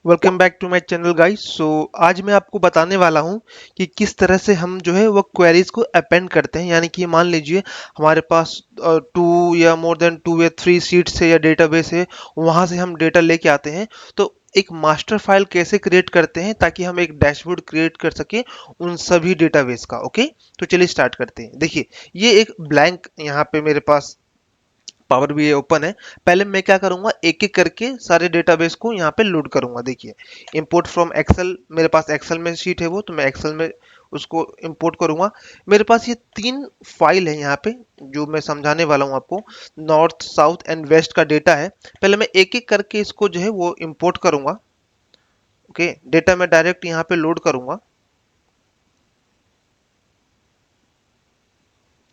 Welcome back to my channel guys. आज मैं आपको बताने वाला हूं कि किस तरह से हम जो है वो क्वेरीज को अपेंड करते हैं। यानी कि मान लीजिए हमारे पास टू या मोर देन टू या थ्री सीट्स है या डेटाबेस है, वहां से हम डेटा लेके आते हैं। तो एक मास्टर फाइल कैसे क्रिएट करते हैं ताकि हम एक डैशबोर्ड क्रिएट कर सके उन सभी डेटाबेस का। ओके, तो चलिए स्टार्ट करते हैं। देखिए, ये एक ब्लैंक यहाँ पे मेरे पास पावर भी ओपन है। पहले मैं क्या करूंगा, एक एक करके सारे डेटाबेस को यहाँ पे लोड करूंगा। देखिए, इंपोर्ट फ्रॉम एक्सेल, मेरे पास एक्सेल में शीट है वो, तो मैं एक्सेल में उसको इंपोर्ट करूंगा। मेरे पास ये तीन फाइल है यहाँ पे जो मैं समझाने वाला हूँ आपको। नॉर्थ, साउथ एंड वेस्ट का डेटा है। पहले मैं एक एक करके इसको जो है वो इंपोर्ट करूंगा। ओके, डेटा मैं डायरेक्ट यहाँ पे लोड करूंगा।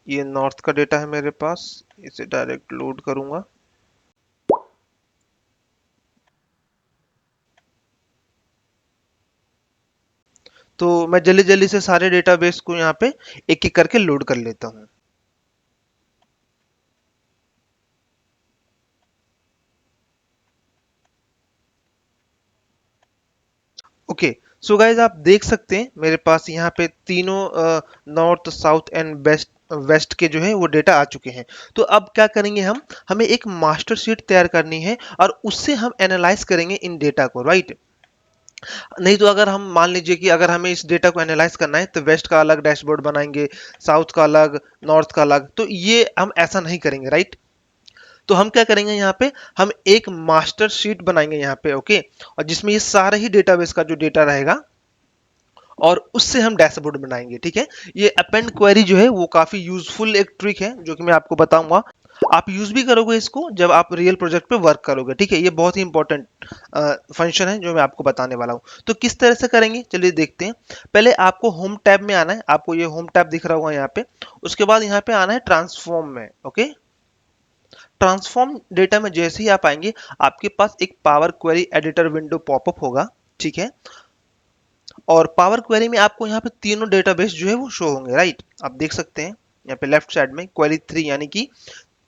ये नॉर्थ का डेटा है मेरे पास, इसे डायरेक्ट लोड करूंगा। तो मैं जल्दी जल्दी से सारे डेटाबेस को यहाँ पे एक एक करके लोड कर लेता हूँ। ओके, सो गाइज आप देख सकते हैं मेरे पास यहाँ पे तीनों north, south and west west के जो है वो डेटा आ चुके हैं। तो अब क्या करेंगे, हम हमें एक मास्टर शीट तैयार करनी है और उससे हम एनालाइज करेंगे इन डेटा को, राइट। नहीं तो अगर हम मान लीजिए कि अगर हमें इस डेटा को एनालाइज करना है तो वेस्ट का अलग डैशबोर्ड बनाएंगे, साउथ का अलग, नॉर्थ का अलग, तो ये हम ऐसा नहीं करेंगे, राइट। तो हम क्या करेंगे, यहाँ पे हम एक मास्टर शीट बनाएंगे यहाँ पे। ओके, और जिसमें ये सारा ही डेटाबेस का जो डेटा रहेगा और उससे हम डैशबोर्ड बनाएंगे। ठीक है, ये अपेंड क्वेरी जो है वो काफी यूजफुल एक ट्रिक है जो कि मैं आपको बताऊंगा। आप यूज भी करोगे इसको जब आप रियल प्रोजेक्ट पे वर्क करोगे। ठीक है, ये बहुत ही इंपॉर्टेंट फंक्शन है जो मैं आपको बताने वाला हूँ। तो किस तरह से करेंगे चलिए देखते हैं। पहले आपको होम टैब में आना है, आपको ये होम टैब दिख रहा होगा यहाँ पे। उसके बाद यहाँ पे आना है ट्रांसफॉर्म में। ओके, ट्रांसफॉर्म डेटा में जैसे ही आप आएंगे, आपके पास एक power query editor window popup होगा। ठीक है, और पावर क्वेरी में आपको यहाँ पे तीनों डेटाबेस जो है वो शो होंगे, राइट। आप देख सकते हैं यहाँ पे लेफ्ट साइड में क्वेरी 3, यानी कि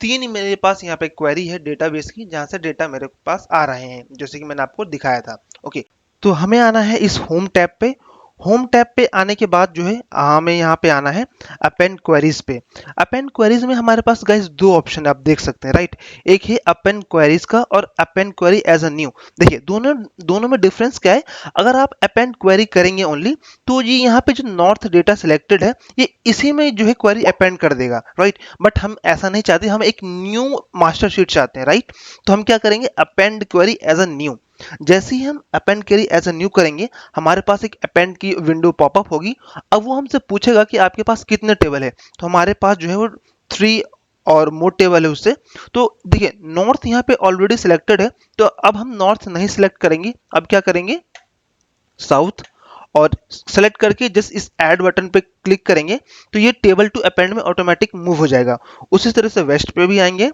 तीन मेरे पास यहाँ पे क्वेरी है डेटाबेस की, जहां से डेटा मेरे पास आ रहे हैं जैसे कि मैंने आपको दिखाया था। ओके, तो हमें आना है इस होम टैब पे। होम टैब पे आने के बाद जो है हमें यहाँ पे आना है अपेंड क्वेरीज पे। अपेंड क्वेरीज में हमारे पास गाइस दो ऑप्शन आप देख सकते हैं, राइट। एक है अपेंड क्वेरीज का और append query as a new. देखिए, दोनों दोनों में डिफरेंस क्या है। अगर आप अपेंड क्वेरी करेंगे ओनली, तो ये यहाँ पे जो नॉर्थ डेटा सिलेक्टेड है ये इसी में जो है क्वेरी अपेंड कर देगा, राइट। बट हम ऐसा नहीं चाहते, हम एक न्यू मास्टर शीट चाहते हैं, राइट। तो हम क्या करेंगे, append query as a new. जैसे ही हम append query as a new करेंगे, हमारे पास एक अपेंड की विंडो पॉपअप होगी। अब वो हमसे पूछेगा कि आपके पास कितने टेबल है। तो हमारे पास जो है वो 3 और मोर टेबल है उससे। तो देखिए, नॉर्थ यहाँ पे ऑलरेडी सिलेक्टेड है, तो अब हम नॉर्थ नहीं सिलेक्ट करेंगे। अब क्या करेंगे, साउथ, और सेलेक्ट करके जस्ट इस ऐड बटन पे क्लिक करेंगे तो ये टेबल टू अपेंड में ऑटोमेटिक मूव हो जाएगा। उसी तरह से वेस्ट पे भी आएंगे,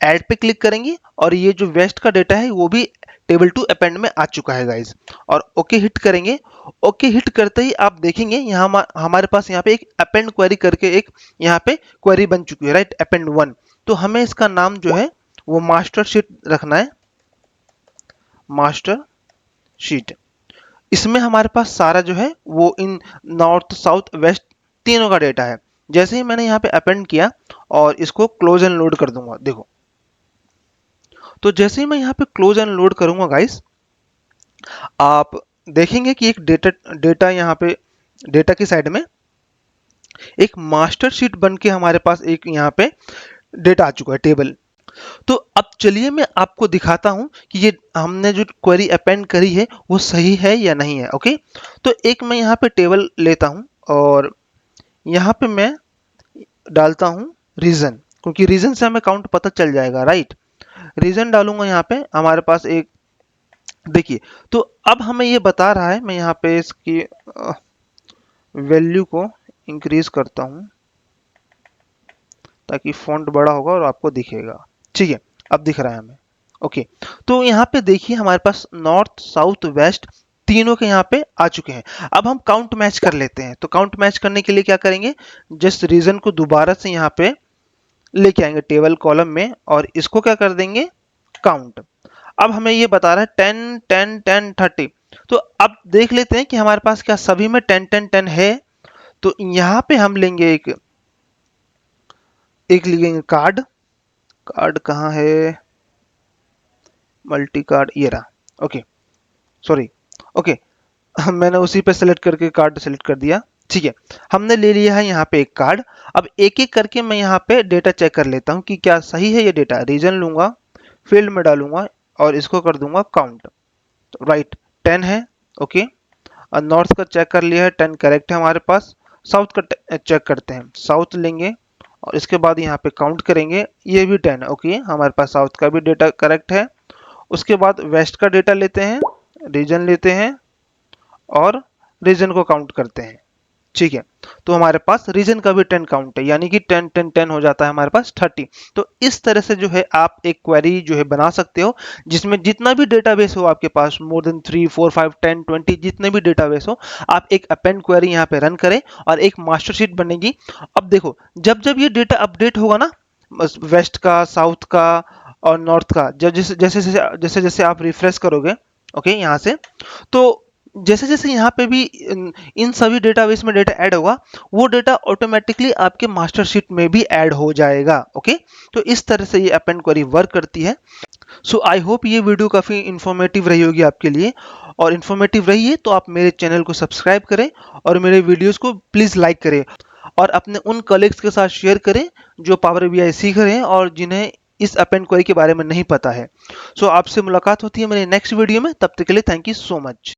ऐड पे क्लिक करेंगे और ये जो वेस्ट का डेटा है वो भी टेबल टू अपेंड में आ चुका है गाइज। और ओके हिट करेंगे। ओके हिट करते ही आप देखेंगे यहाँ हमारे पास यहाँ पे एक अपेंड क्वेरी करके एक यहाँ पे क्वेरी बन चुकी है, राइट, अपेंड 1। तो हमें इसका नाम जो है वो मास्टर शीट रखना है, मास्टर शीट। इसमें हमारे पास सारा जो है वो इन नॉर्थ, साउथ, वेस्ट तीनों का डेटा है। जैसे ही मैंने यहाँ पे अपेंड किया और इसको क्लोज एंड लोड कर दूंगा, देखो। तो जैसे ही मैं यहाँ पे क्लोज एंड लोड करूंगा गाइस, आप देखेंगे कि एक डेटा डेटा यहाँ पे डेटा की साइड में एक मास्टर शीट बन के हमारे पास एक यहाँ पे डेटा आ चुका है, टेबल। तो अब चलिए मैं आपको दिखाता हूं कि ये हमने जो क्वेरी अपेंड करी है वो सही है या नहीं है। ओके, तो एक मैं यहाँ पे टेबल लेता हूं और यहाँ पे मैं डालता हूं रीजन, क्योंकि रीजन से हमें काउंट पता चल जाएगा, राइट। रीजन डालूंगा यहाँ पे, हमारे पास एक, देखिए। तो अब हमें ये बता रहा है, मैं यहाँ पे इसकी वैल्यू को इंक्रीज करता हूँ ताकि फॉन्ट बड़ा होगा और आपको दिखेगा। ठीक है, अब दिख रहा है हमें। ओके, तो यहाँ पे देखिए हमारे पास नॉर्थ, साउथ, वेस्ट तीनों के यहाँ पे आ चुके हैं। अब हम काउंट मैच कर लेते हैं। तो काउंट मैच करने के लिए क्या करेंगे, जस्ट रीजन को दोबारा से यहाँ पे लेके आएंगे टेबल कॉलम में और इसको क्या कर देंगे, काउंट। अब हमें ये बता रहा है 10 10 10 30। तो अब देख लेते हैं कि हमारे पास क्या सभी में 10 10 10 है। तो यहाँ पे हम लेंगे एक लेंगे कार्ड। कार्ड कहाँ है, मल्टी कार्ड ये रहा। ओके सॉरी, ओके मैंने उसी पे सेलेक्ट करके कार्ड सेलेक्ट कर दिया। ठीक है, हमने ले लिया है यहाँ पे एक कार्ड। अब एक एक करके मैं यहाँ पे डेटा चेक कर लेता हूँ कि क्या सही है ये डेटा। रीजन लूंगा, फील्ड में डालूंगा और इसको कर दूंगा काउंट। तो राइट 10 है। ओके, नॉर्थ का चेक कर लिया है, 10 करेक्ट है हमारे पास। साउथ का चेक करते हैं, साउथ लेंगे और इसके बाद यहाँ पे काउंट करेंगे, ये भी 10 है। ओके, हमारे पास साउथ का भी डेटा करेक्ट है। उसके बाद वेस्ट का डेटा लेते हैं, रीजन लेते हैं और रीजन को काउंट करते हैं। ठीक है, तो हमारे पास रीजन का भी 10 काउंट है, यानी कि 10 10 10 हो जाता है हमारे पास 30। तो इस तरह से जो है आप एक क्वेरी जो है बना सकते हो, जिसमें जितना भी डेटाबेस हो आपके पास, मोर देन 3 4 5 10 20 जितने भी डेटाबेस हो, आप एक अपेंड क्वेरी यहाँ पे रन करें और एक मास्टर शीट बनेगी। अब देखो, जब जब ये डेटा अपडेट होगा ना, वेस्ट का, साउथ का और नॉर्थ का, जब जैसे जैसे जैसे जैसे आप रिफ्रेश करोगे, ओके यहाँ से, तो जैसे जैसे यहाँ पे भी इन सभी डेटाबेस में डेटा ऐड होगा, वो डेटा ऑटोमेटिकली आपके मास्टर शीट में भी ऐड हो जाएगा। ओके, तो इस तरह से ये अपेंड क्वेरी वर्क करती है। सो आई होप ये वीडियो काफ़ी इन्फॉर्मेटिव रही होगी आपके लिए, और इन्फॉर्मेटिव रही है तो आप मेरे चैनल को सब्सक्राइब करें और मेरे वीडियोस को प्लीज़ लाइक करें और अपने उन कलीग्स के साथ शेयर करें जो पावर बीआई सीख रहे हैं और जिन्हें इस अपेंड क्वेरी के बारे में नहीं पता है। सो आपसे मुलाकात होती है मेरे नेक्स्ट वीडियो में, तब तक के लिए थैंक यू सो मच।